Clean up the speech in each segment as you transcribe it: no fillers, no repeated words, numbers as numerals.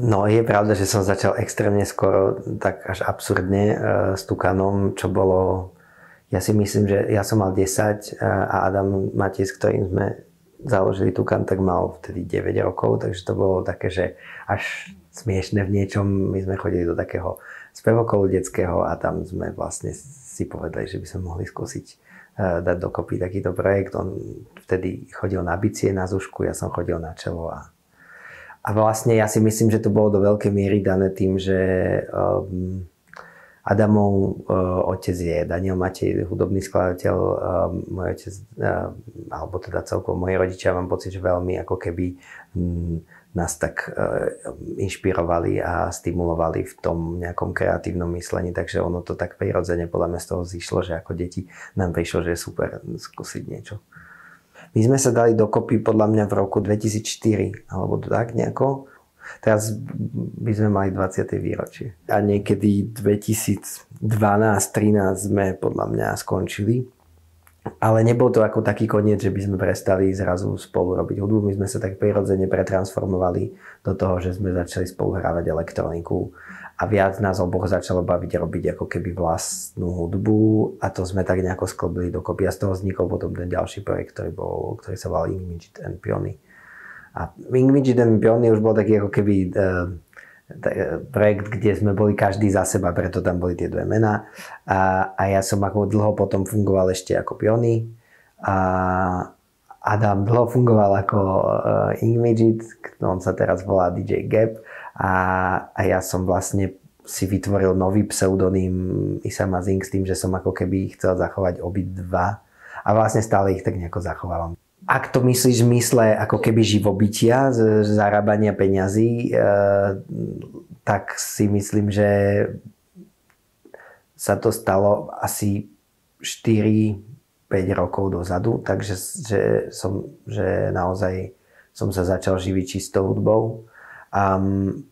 No je pravda, že som začal extrémne skoro, tak až absurdne s Tukanom, čo bolo, ja si myslím, že ja som mal 10 a Adam Matej, s ktorým sme založili Tukan, tak mal vtedy 9 rokov, takže to bolo také, že až smiešne v niečom. My sme chodili do takého spevokolu detského a tam sme vlastne si povedali, že by sme mohli skúsiť dať dokopy takýto projekt. On vtedy chodil na bicie na Zušku, ja som chodil na čelo a vlastne ja si myslím, že to bolo do veľkej miery dané tým, že Adamov otec je Daniel Matej, hudobný skladateľ, môj otec, alebo teda celkovo moji rodičia, mám pocit, že veľmi ako keby nás tak inšpirovali a stimulovali v tom nejakom kreatívnom myslení, takže ono to tak prirodzene podľa mňa z toho zišlo, že ako deti nám prišlo, že je super skúsiť niečo. My sme sa dali dokopy podľa mňa v roku 2004, alebo tak nejako. Teraz by sme mali 20. výročie. A niekedy 2012-13 sme podľa mňa skončili. Ale nebol to ako taký koniec, že by sme prestali zrazu spolu robiť hudbu. My sme sa tak prirodzene pretransformovali do toho, že sme začali spolu hrávať elektroniku. A viac nás oboch začalo baviť robiť ako keby vlastnú hudbu a to sme tak nejako sklbili dokopy a z toho vznikol potom ten ďalší projekt, ktorý sa volal Ingmidget and Piony. A Ingmidget and Piony už bol taký ako keby projekt, kde sme boli každý za seba, preto tam boli tie dve mená a ja som ako dlho potom fungoval ešte ako Piony a Adam dlho fungoval ako Ingmidget, on sa teraz volá DJ Gap. A ja som vlastne si vytvoril nový pseudonym Isam Azing s tým, že som ako keby chcel zachovať obidva a vlastne stále ich tak nejako zachovávam. Ak to myslíš v mysle ako keby živobytia, zarábania peňazí, tak si myslím, že sa to stalo asi 4-5 rokov dozadu, takže že naozaj som sa začal živiť čistou hudbou.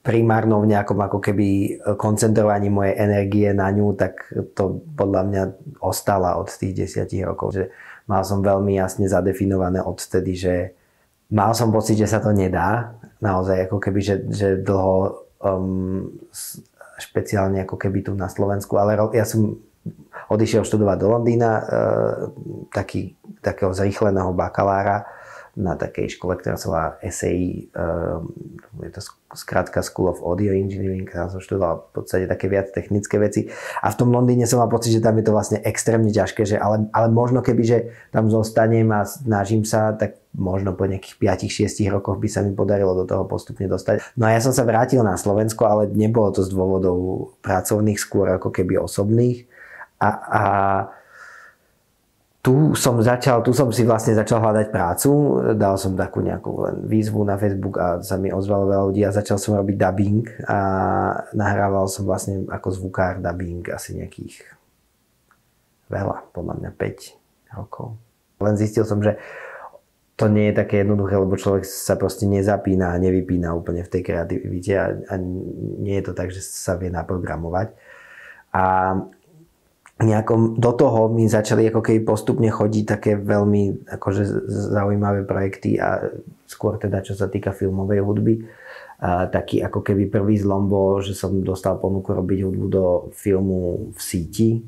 Primárnou v nejakom ako keby koncentrovaní mojej energie na ňu, tak to podľa mňa ostala od tých 10 rokov. Že mal som veľmi jasne zadefinované odtedy, že mal som pocit, že sa to nedá. Naozaj ako keby, že dlho špeciálne ako keby tu na Slovensku, ale ja som odišiel študovať do Londýna takého zrýchleného bakalára na takej škole, ktorá sa volá SAE, je to skrátka School of Audio Engineering, tam som študoval v podstate také viac technické veci a v tom Londýne som mal pocit, že tam je to vlastne extrémne ťažké, že ale možno keby, že tam zostanem a snažím sa, tak možno po nejakých 5-6 rokoch by sa mi podarilo do toho postupne dostať. No a ja som sa vrátil na Slovensko, ale nebolo to z dôvodov pracovných, skôr ako keby osobných a tu som si vlastne začal hľadať prácu, dal som takú nejakú len výzvu na Facebook a sa mi ozvalo veľa ľudí a začal som robiť dubbing a nahrával som vlastne ako zvukár dubbing asi nejakých veľa, podľa mňa 5 rokov. Len zistil som, že to nie je také jednoduché, lebo človek sa proste nezapína a nevypína úplne v tej kreativite a nie je to tak, že sa vie naprogramovať. A do toho mi začali ako keby postupne chodiť také veľmi akože zaujímavé projekty a skôr teda čo sa týka filmovej hudby. Taký ako keby prvý zlom bol, že som dostal ponuku robiť hudbu do filmu V síti,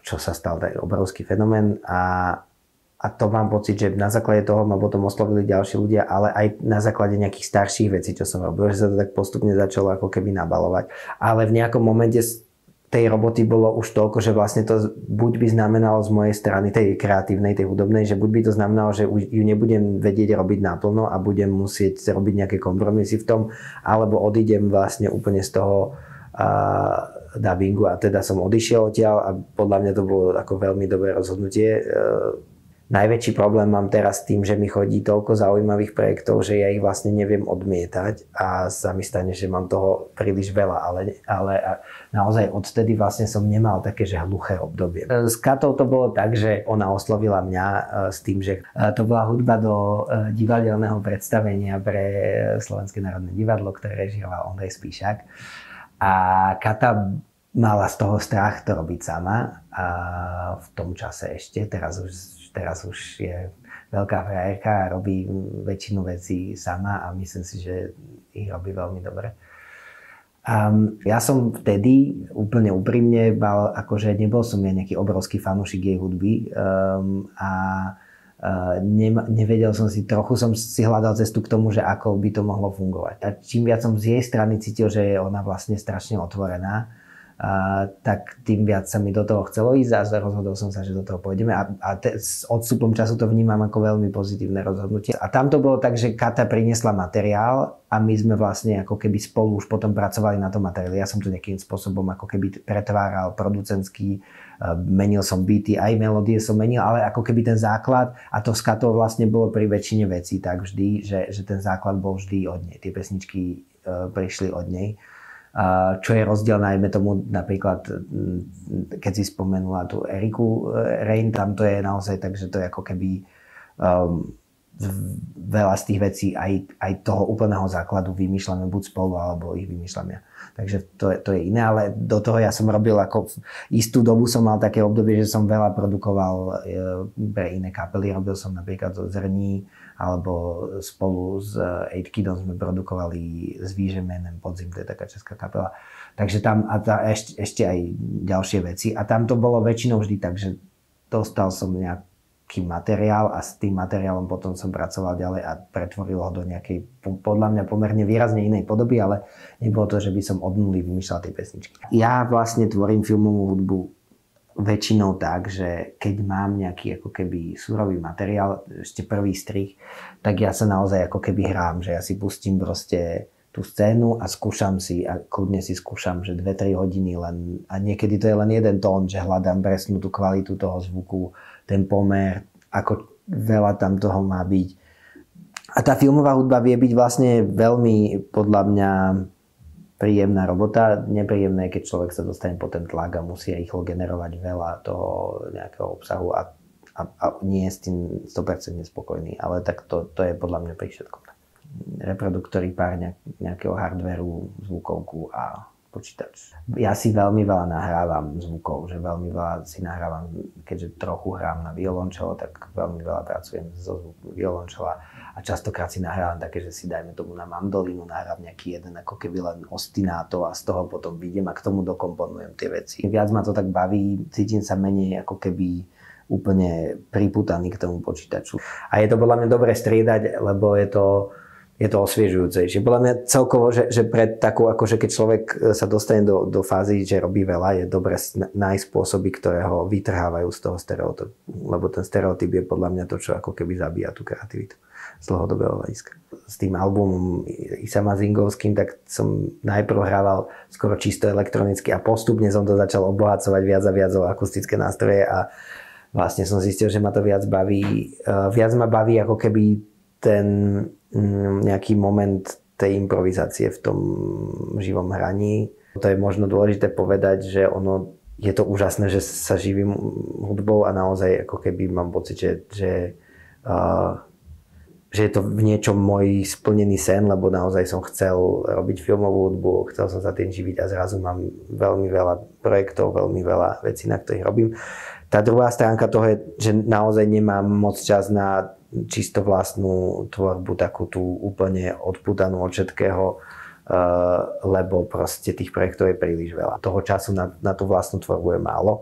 čo sa stal tak obrovský fenomén a to mám pocit, že na základe toho ma potom oslovili ďalší ľudia, ale aj na základe nejakých starších vecí, čo som robil, že sa to tak postupne začalo ako keby nabalovať. Ale v nejakom momente tej roboty bolo už toľko, že vlastne to buď by znamenalo z mojej strany, tej kreatívnej, tej hudobnej, že buď by to znamenalo, že ju nebudem vedieť robiť naplno a budem musieť robiť nejaké kompromisy v tom, alebo odídem vlastne úplne z toho dubbingu a teda som odišiel odtiaľ a podľa mňa to bolo ako veľmi dobré rozhodnutie. Najväčší problém mám teraz s tým, že mi chodí toľko zaujímavých projektov, že ja ich vlastne neviem odmietať a sa mi stane, že mám toho príliš veľa, ale naozaj odtedy vlastne som nemal také, že hluché obdobie. S Katou to bolo tak, že ona oslovila mňa s tým, že to bola hudba do divadelného predstavenia pre Slovenské národné divadlo, ktoré režíroval Ondrej Spíšak. A Kata mala z toho strach to robiť sama a v tom čase ešte, teraz už je veľká frajerka a robí väčšinu vecí sama a myslím si, že ich robí veľmi dobre. Ja som vtedy úplne úprimne mal, akože nebol som ja nejaký obrovský fanúšik jej hudby a nevedel som si, trochu som si hľadal cestu k tomu, že ako by to mohlo fungovať. A čím viac som z jej strany cítil, že je ona vlastne strašne otvorená, tak tým viac sa mi do toho chcelo ísť a rozhodol som sa, že do toho pôjdeme s odstupom času to vnímam ako veľmi pozitívne rozhodnutie. A tam to bolo tak, že Kata priniesla materiál a my sme vlastne ako keby spolu už potom pracovali na tom materiáli. Ja som to nejakým spôsobom ako keby pretváral producentský, menil som beaty, aj melódie som menil, ale ako keby ten základ a to s Katou vlastne bolo pri väčšine vecí tak vždy, že ten základ bol vždy od nej. Tie pesničky prišli od nej. Čo je rozdiel najmä tomu napríklad, keď si spomenula tú Eriku Rein, tam to je naozaj tak, že to je ako keby veľa z tých vecí aj toho úplného základu vymýšľame buď spolu, alebo ich vymýšľam ja. Takže to je iné, ale do toho ja som robil ako istú dobu som mal také obdobie, že som veľa produkoval pre iné kapely, robil som napríklad zo Zrní, alebo spolu s 8Kidom sme produkovali s Výžemenem Podzim, to je taká česká kapela. Takže tam ešte aj ďalšie veci. A tam to bolo väčšinou vždy tak, že dostal som nejaký materiál a s tým materiálom potom som pracoval ďalej a pretvoril ho do nejakej, podľa mňa pomerne výrazne inej podoby, ale nebolo to, že by som od nuly vymýšľal tie pesničky. Ja vlastne tvorím filmovú hudbu väčšinou tak, že keď mám nejaký ako keby surový materiál, ešte prvý strih, tak ja sa naozaj ako keby hrám, že ja si pustím proste tú scénu a skúšam si a kľudne si skúšam, že 2-3 hodiny len a niekedy to je len jeden tón, že hľadám presnú tú kvalitu toho zvuku, ten pomer, ako veľa tam toho má byť. A tá filmová hudba vie byť vlastne veľmi podľa mňa príjemná robota. Nepríjemné je, keď človek sa dostane po ten tlak a musí rýchlo generovať veľa toho nejakého obsahu a nie je s tým 100% spokojný. Ale tak to je podľa mňa pri všetkom. Reproduktory, pár nejakého hardvéru, zvukovku a počítač. Ja si veľmi veľa nahrávam zvukov, že veľmi veľa si nahrávam, keďže trochu hrám na violončelo, tak veľmi veľa pracujem so zvukom violončela a častokrát si nahrávam také, že si dajme tomu na mandolínu, nahrám nejaký jeden ako keby len ostinato a z toho potom vidím a k tomu dokomponujem tie veci. Viac ma to tak baví, cítim sa menej ako keby úplne pripútaný k tomu počítaču. A je to podľa mňa dobre striedať, lebo je to osviežujúcejšie. Podľa mňa celkovo, že pre takú, akože keď človek sa dostane do fázy, že robí veľa, je dobre nájsť spôsoby, ktoré ho vytrhávajú z toho stereotypu. Lebo ten stereotyp je podľa mňa to, čo ako keby zabíja tú kreativitu z dlhodobého hľadiska. S tým albumom Isama Zingovským, tak som najprv hrával skoro čisto elektronicky a postupne som to začal obohacovať viac a viac o akustické nástroje a vlastne som zistil, že ma to viac baví. Viac ma baví ako keby ten nejaký moment tej improvizácie v tom živom hraní. To je možno dôležité povedať, že je to úžasné, že sa živím hudbou a naozaj ako keby mám pocit, že je to v niečom môj splnený sen, lebo naozaj som chcel robiť filmovú hudbu, chcel som sa tým živiť a zrazu mám veľmi veľa projektov, veľmi veľa vecí, na ktorých robím. Tá druhá stránka toho je, že naozaj nemám moc čas na čisto vlastnú tvorbu, takú tú úplne odpútanú od všetkého, lebo proste tých projektov je príliš veľa. Toho času na tú vlastnú tvorbu je málo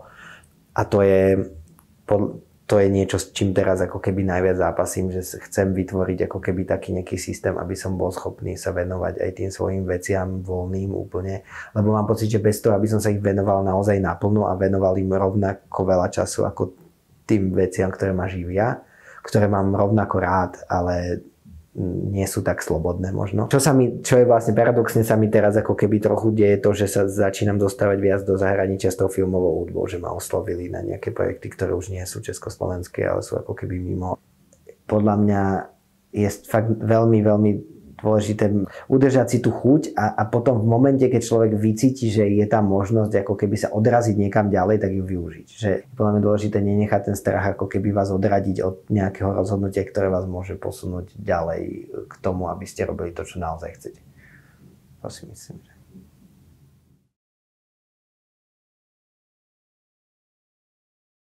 a to je niečo, s čím teraz ako keby najviac zápasím, že chcem vytvoriť ako keby taký nejaký systém, aby som bol schopný sa venovať aj tým svojim veciam voľným úplne, lebo mám pocit, že bez toho, aby som sa ich venoval naozaj naplno a venoval im rovnako veľa času ako tým veciam, ktoré ma živia, ktoré mám rovnako rád, ale nie sú tak slobodné možno. Čo je vlastne paradoxne sa mi teraz ako keby trochu deje to, že sa začínam dostávať viac do zahraničia s tou filmovou hudbou, že ma oslovili na nejaké projekty, ktoré už nie sú československé, ale sú ako keby mimo. Podľa mňa je fakt veľmi, veľmi dôležité udržať si tú chuť a potom v momente, keď človek vycíti, že je tam možnosť ako keby sa odraziť niekam ďalej, tak ju využiť. Že je podľa mňa dôležité nenechať ten strach ako keby vás odradiť od nejakého rozhodnutia, ktoré vás môže posunúť ďalej k tomu, aby ste robili to, čo naozaj chcete. To si myslím, že